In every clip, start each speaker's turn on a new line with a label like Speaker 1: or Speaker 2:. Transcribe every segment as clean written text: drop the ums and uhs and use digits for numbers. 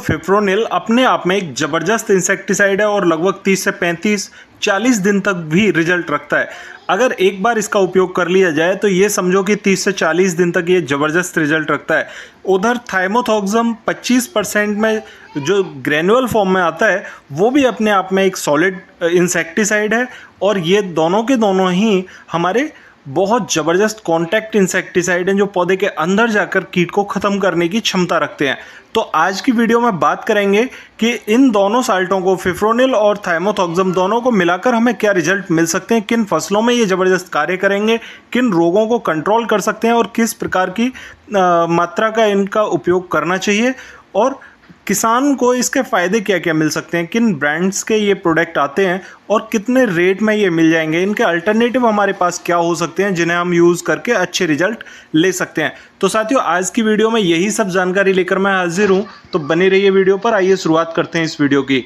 Speaker 1: Fipronil अपने आप में एक ज़बरदस्त इंसेक्टिसाइड है और लगभग 30 से 35-40 दिन तक भी रिजल्ट रखता है। अगर एक बार इसका उपयोग कर लिया जाए तो ये समझो कि 30 से 40 दिन तक ये ज़बरदस्त रिजल्ट रखता है। उधर थाइमोथॉक्सम 25% में जो ग्रेनुअल फॉर्म में आता है वो भी अपने आप में एक सॉलिड इंसेक्टिसाइड है और ये दोनों के दोनों ही हमारे बहुत ज़बरदस्त कॉन्टैक्ट इंसेक्टिसाइड हैं जो पौधे के अंदर जाकर कीट को ख़त्म करने की क्षमता रखते हैं। तो आज की वीडियो में बात करेंगे कि इन दोनों साल्टों को, फिप्रोनिल और थाइमोथॉक्सम, दोनों को मिलाकर हमें क्या रिजल्ट मिल सकते हैं, किन फसलों में ये ज़बरदस्त कार्य करेंगे, किन रोगों को कंट्रोल कर सकते हैं और किस प्रकार की मात्रा का इनका उपयोग करना चाहिए और किसान को इसके फ़ायदे क्या क्या मिल सकते हैं, किन ब्रांड्स के ये प्रोडक्ट आते हैं और कितने रेट में ये मिल जाएंगे, इनके अल्टरनेटिव हमारे पास क्या हो सकते हैं जिन्हें हम यूज़ करके अच्छे रिजल्ट ले सकते हैं। तो साथियों, आज की वीडियो में यही सब जानकारी लेकर मैं हाजिर हूँ, तो बने रहिए वीडियो पर। आइए शुरुआत करते हैं इस वीडियो की।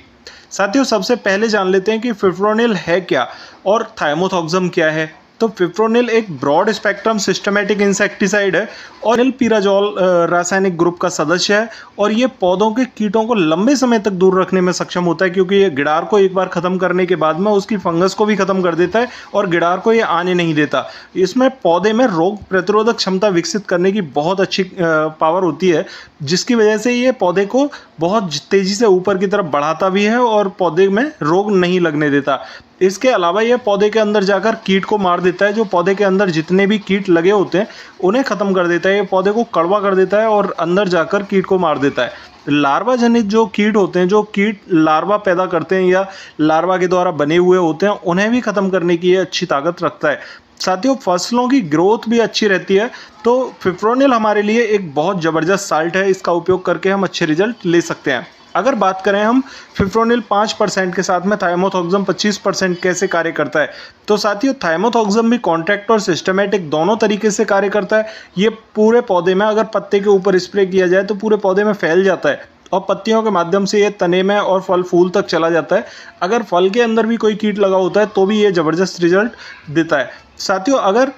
Speaker 1: साथियों, सबसे पहले जान लेते हैं कि फिप्रोनिल है क्या और थाइमोथॉक्सम क्या है। तो फिप्रोनिल एक ब्रॉड स्पेक्ट्रम सिस्टमेटिक इंसेक्टिसाइड है और निलपीराजोल रासायनिक ग्रुप का सदस्य है और ये पौधों के कीटों को लंबे समय तक दूर रखने में सक्षम होता है, क्योंकि ये गिडार को एक बार ख़त्म करने के बाद में उसकी फंगस को भी ख़त्म कर देता है और गिडार को ये आने नहीं देता। इसमें पौधे में रोग प्रतिरोधक क्षमता विकसित करने की बहुत अच्छी पावर होती है, जिसकी वजह से ये पौधे को बहुत तेज़ी से ऊपर की तरफ बढ़ाता भी है और पौधे में रोग नहीं लगने देता। इसके अलावा यह पौधे के अंदर जाकर कीट को मार देता है। जो पौधे के अंदर जितने भी कीट लगे होते हैं उन्हें ख़त्म कर देता है। ये पौधे को कड़वा कर देता है और अंदर जाकर कीट को मार देता है। लार्वा जनित जो कीट होते हैं, जो कीट लार्वा पैदा करते हैं या लार्वा के द्वारा बने हुए होते हैं, उन्हें भी ख़त्म करने की ये अच्छी ताकत रखता है। साथियों, फसलों की ग्रोथ भी अच्छी रहती है, तो फिप्रोनिल हमारे लिए एक बहुत ज़बरदस्त साल्ट है। इसका उपयोग करके हम अच्छे रिजल्ट ले सकते हैं। अगर बात करें हम फिप्रोनिल 5% के साथ में थाइमोथॉक्सम 25% कैसे कार्य करता है, तो साथियों, थाइमोथॉक्सम भी कॉन्ट्रैक्ट और सिस्टमेटिक दोनों तरीके से कार्य करता है। ये पूरे पौधे में अगर पत्ते के ऊपर स्प्रे किया जाए तो पूरे पौधे में फैल जाता है और पत्तियों के माध्यम से ये तने में और फल फूल तक चला जाता है। अगर फल के अंदर भी कोई कीट लगा होता है तो भी ये ज़बरदस्त रिजल्ट देता है। साथियों, अगर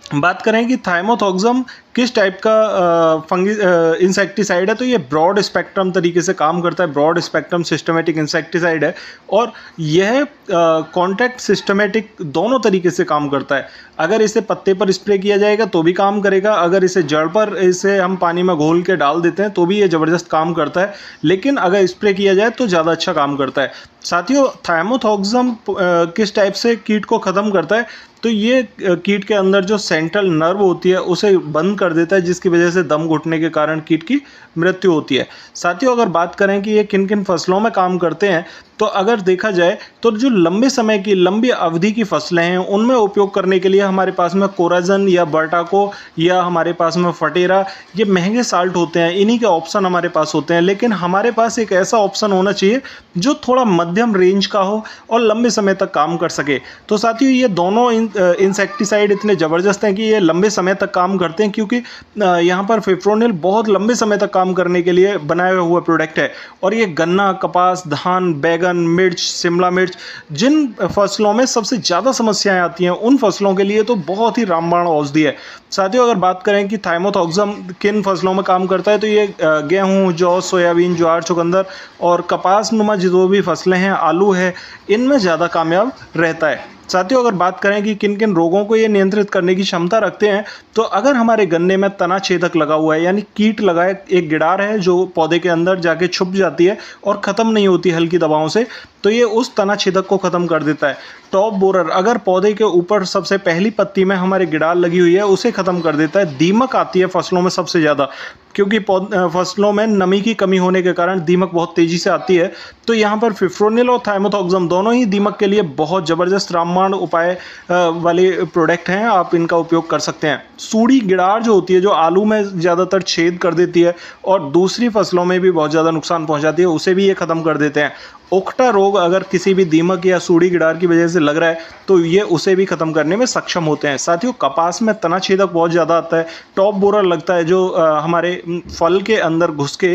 Speaker 1: बात करें कि थाइमोथॉक्सम किस टाइप का इंसेक्टिसाइड है, तो ये ब्रॉड स्पेक्ट्रम तरीके से काम करता है। ब्रॉड स्पेक्ट्रम सिस्टमेटिक इंसेक्टिसाइड है और यह कॉन्टैक्ट सिस्टमेटिक दोनों तरीके से काम करता है। अगर इसे पत्ते पर स्प्रे किया जाएगा तो भी काम करेगा, अगर इसे जड़ पर इसे हम पानी में घोल के डाल देते हैं तो भी ये ज़बरदस्त काम करता है, लेकिन अगर स्प्रे किया जाए तो ज़्यादा अच्छा काम करता है। साथियों, थाइमोथॉक्सम किस टाइप से कीट को ख़त्म करता है, तो ये कीट के अंदर जो सेंट्रल नर्व होती है उसे बंद कर देता है, जिसकी वजह से दम घुटने के कारण कीट की मृत्यु होती है। साथियों, अगर बात करें कि ये किन किन फसलों में काम करते हैं, तो अगर देखा जाए तो जो लंबे समय की, लंबी अवधि की फसलें हैं उनमें उपयोग करने के लिए हमारे पास में कोराजन या बर्टाको या हमारे पास में फटेरा, ये महंगे साल्ट होते हैं, इन्हीं के ऑप्शन हमारे पास होते हैं। लेकिन हमारे पास एक ऐसा ऑप्शन होना चाहिए जो थोड़ा मध्यम रेंज का हो और लंबे समय तक काम कर सके। तो साथियों, ये दोनों इंसेक्टिसाइड इतने ज़बरदस्त हैं कि ये लंबे समय तक काम करते हैं, क्योंकि यहाँ पर फिप्रोनिल बहुत लंबे समय तक काम करने के लिए बनाया हुआ प्रोडक्ट है। और ये गन्ना, कपास, धान, बैगन, मिर्च, शिमला मिर्च, जिन फसलों में सबसे ज़्यादा समस्याएं आती हैं उन फसलों के लिए तो बहुत ही रामबाण औषधि है। साथियों, अगर बात करें कि थाइमोथॉक्सम किन फसलों में काम करता है, तो ये गेहूं, जौ, सोयाबीन, ज्वार, चुकंदर और कपास नुमा जो भी फसलें हैं, आलू है, इनमें ज़्यादा कामयाब रहता है। साथियों, अगर बात करें कि किन किन रोगों को ये नियंत्रित करने की क्षमता रखते हैं, तो अगर हमारे गन्ने में तना छेदक लगा हुआ है, यानी कीट लगा है, एक गिडार है जो पौधे के अंदर जाके छुप जाती है और ख़त्म नहीं होती हल्की दबावों से, तो ये उस तना छेदक को ख़त्म कर देता है। टॉप बोरर, अगर पौधे के ऊपर सबसे पहली पत्ती में हमारे गिडार लगी हुई है, उसे ख़त्म कर देता है। दीमक आती है फसलों में सबसे ज़्यादा, क्योंकि फसलों में नमी की कमी होने के कारण दीमक बहुत तेज़ी से आती है। तो यहाँ पर फिप्रोनिल और थाइमोथॉक्सम दोनों ही दीमक के लिए बहुत ज़बरदस्त रामबाण उपाय वाले प्रोडक्ट हैं, आप इनका उपयोग कर सकते हैं। सूड़ी गिडार जो होती है, जो आलू में ज़्यादातर छेद कर देती है और दूसरी फसलों में भी बहुत ज़्यादा नुकसान पहुँचाती है, उसे भी ये ख़त्म कर देते हैं। ओखटा रोग अगर किसी भी दीमक या सूड़ी गिडार की वजह से लग रहा है तो ये उसे भी ख़त्म करने में सक्षम होते हैं। साथियों, कपास में तना छेदक बहुत ज़्यादा आता है, टॉप बोरर लगता है, जो हमारे फल के अंदर घुस के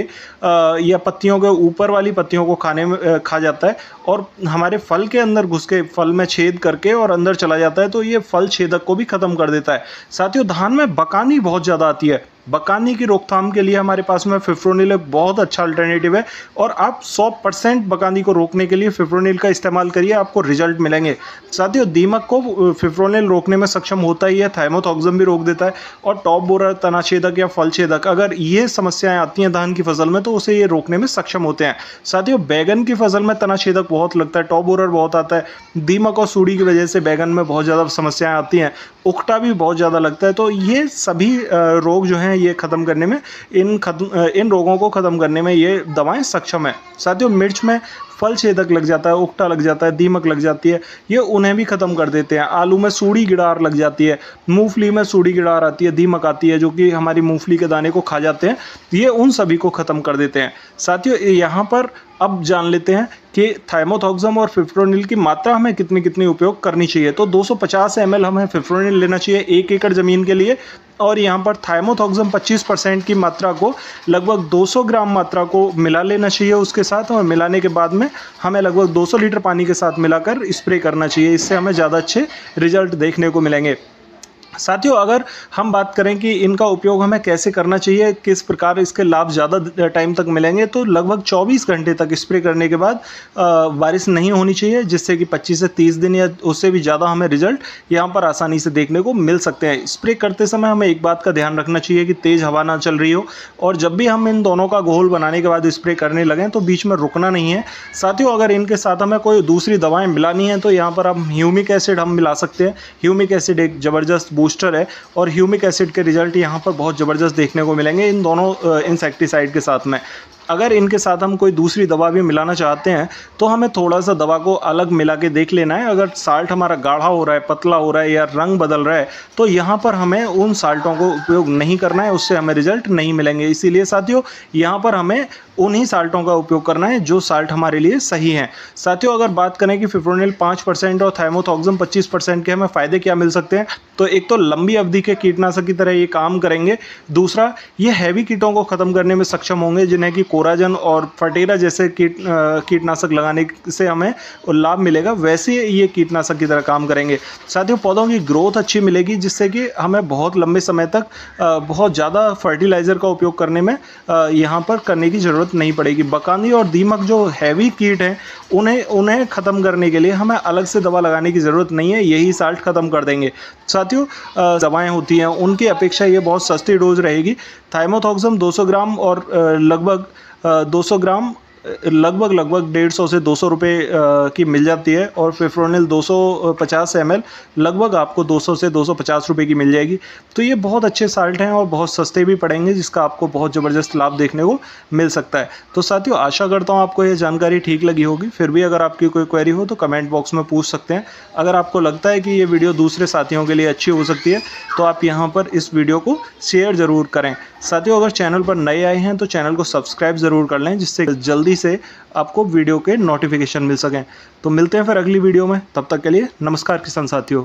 Speaker 1: या पत्तियों के ऊपर वाली पत्तियों को खा जाता है और हमारे फल के अंदर घुस के फल में छेद करके और अंदर चला जाता है, तो ये फल छेदक को भी ख़त्म कर देता है। साथियों, धान में बकानी बहुत ज़्यादा आती है, बकानी की रोकथाम के लिए हमारे पास में फिप्रोनिल एक बहुत अच्छा अल्टरनेटिव है और आप 100% बकानी को रोकने के लिए फिप्रोनिल का इस्तेमाल करिए, आपको रिजल्ट मिलेंगे। साथियों, दीमक को फिप्रोनिल रोकने में सक्षम होता ही है, थाइमोथॉक्सम भी रोक देता है और टॉप बोरर, तनाछेदक या फल छेदक अगर ये समस्याएं आती हैं धान की फसल में तो उसे ये रोकने में सक्षम होते हैं। साथियों, बैगन की फसल में तनाछेदक बहुत लगता है, टॉप बोरर बहुत आता है, दीमक और सूड़ी की वजह से बैगन में बहुत ज़्यादा समस्याएं आती हैं, उकटा भी बहुत ज़्यादा लगता है। तो ये सभी रोग जो हैं ये ख़त्म करने में, इन रोगों को ख़त्म करने में ये दवाएं सक्षम है। साथियों, मिर्च में फल छेदक लग जाता है, उकटा लग जाता है, दीमक लग जाती है, ये उन्हें भी ख़त्म कर देते हैं। आलू में सूड़ी गिड़ार लग जाती है, मूंगफली में सूड़ी गिड़ार आती है, दीमक आती है जो कि हमारी मूंगफली के दाने को खा जाते हैं, ये उन सभी को ख़त्म कर देते हैं। साथियों, यहाँ पर अब जान लेते हैं कि थाइमोथॉक्सम और फिप्रोनिल की मात्रा हमें कितनी उपयोग करनी चाहिए। तो 250 ml हमें फिप्रोनिल लेना चाहिए 1 एकड़ ज़मीन के लिए और यहाँ पर थाइमोथॉक्सम 25% की मात्रा को लगभग 200 ग्राम मात्रा को मिला लेना चाहिए उसके साथ, और मिलाने के बाद में हमें लगभग 200 लीटर पानी के साथ मिलाकर स्प्रे करना चाहिए। इससे हमें ज़्यादा अच्छे रिजल्ट देखने को मिलेंगे। साथियों, अगर हम बात करें कि इनका उपयोग हमें कैसे करना चाहिए, किस प्रकार इसके लाभ ज़्यादा टाइम तक मिलेंगे, तो लगभग 24 घंटे तक स्प्रे करने के बाद बारिश नहीं होनी चाहिए, जिससे कि 25 से 30 दिन या उससे भी ज़्यादा हमें रिजल्ट यहाँ पर आसानी से देखने को मिल सकते हैं। स्प्रे करते समय हमें एक बात का ध्यान रखना चाहिए कि तेज़ हवा ना चल रही हो, और जब भी हम इन दोनों का घोल बनाने के बाद स्प्रे करने लगें तो बीच में रुकना नहीं है। साथियों, अगर इनके साथ हमें कोई दूसरी दवाएँ मिलानी है तो यहाँ पर हम ह्यूमिक एसिड हम मिला सकते हैं। ह्यूमिक एसिड एक ज़बरदस्त बूस्टर है और ह्यूमिक एसिड के रिजल्ट यहाँ पर बहुत ज़बरदस्त देखने को मिलेंगे इन दोनों इंसेक्टिसाइड के साथ में। अगर इनके साथ हम कोई दूसरी दवा भी मिलाना चाहते हैं तो हमें थोड़ा सा दवा को अलग मिला के देख लेना है। अगर साल्ट हमारा गाढ़ा हो रहा है, पतला हो रहा है या रंग बदल रहा है तो यहाँ पर हमें उन साल्टों को उपयोग नहीं करना है, उससे हमें रिजल्ट नहीं मिलेंगे। इसीलिए साथियों, यहाँ पर हमें उन्हीं साल्टों का उपयोग करना है जो साल्ट हमारे लिए सही हैं। साथियों, अगर बात करें कि फिप्रोनिल 5% और थाइमोथॉक्सम 25% के हमें फ़ायदे क्या मिल सकते हैं, तो एक तो लंबी अवधि के कीटनाशक की तरह ये काम करेंगे। दूसरा, ये हैवी कीटों को ख़त्म करने में सक्षम होंगे जिन्हें कि कोराजन और फटेरा जैसे कीटनाशक लगाने से हमें लाभ मिलेगा, वैसे ये कीटनाशक की तरह काम करेंगे। साथियों, पौधों की ग्रोथ अच्छी मिलेगी जिससे कि हमें बहुत लंबे समय तक बहुत ज़्यादा फर्टिलाइज़र का उपयोग करने में यहाँ पर करने की ज़रूरत नहीं पड़ेगी। बकानी और दीमक जो हैवी कीट हैं उन्हें ख़त्म करने के लिए हमें अलग से दवा लगाने की ज़रूरत नहीं है, यही साल्ट ख़त्म कर देंगे। साथियों, दवाएं होती हैं उनकी अपेक्षा ये बहुत सस्ती डोज रहेगी। थाइमोथॉक्सम 200 ग्राम और लगभग 200 ग्राम लगभग 150 से 200 रुपये की मिल जाती है, और फिप्रोनिल 250 ml लगभग आपको 200 से 250 रुपये की मिल जाएगी। तो ये बहुत अच्छे साल्ट हैं और बहुत सस्ते भी पड़ेंगे, जिसका आपको बहुत ज़बरदस्त लाभ देखने को मिल सकता है। तो साथियों, आशा करता हूँ आपको ये जानकारी ठीक लगी होगी। फिर भी अगर आपकी कोई क्वेरी हो तो कमेंट बॉक्स में पूछ सकते हैं। अगर आपको लगता है कि ये वीडियो दूसरे साथियों के लिए अच्छी हो सकती है तो आप यहाँ पर इस वीडियो को शेयर ज़रूर करें। साथियों, अगर चैनल पर नए आए हैं तो चैनल को सब्सक्राइब ज़रूर कर लें, जिससे जल्दी से आपको वीडियो के नोटिफिकेशन मिल सकें। तो मिलते हैं फिर अगली वीडियो में, तब तक के लिए नमस्कार किसान साथियों।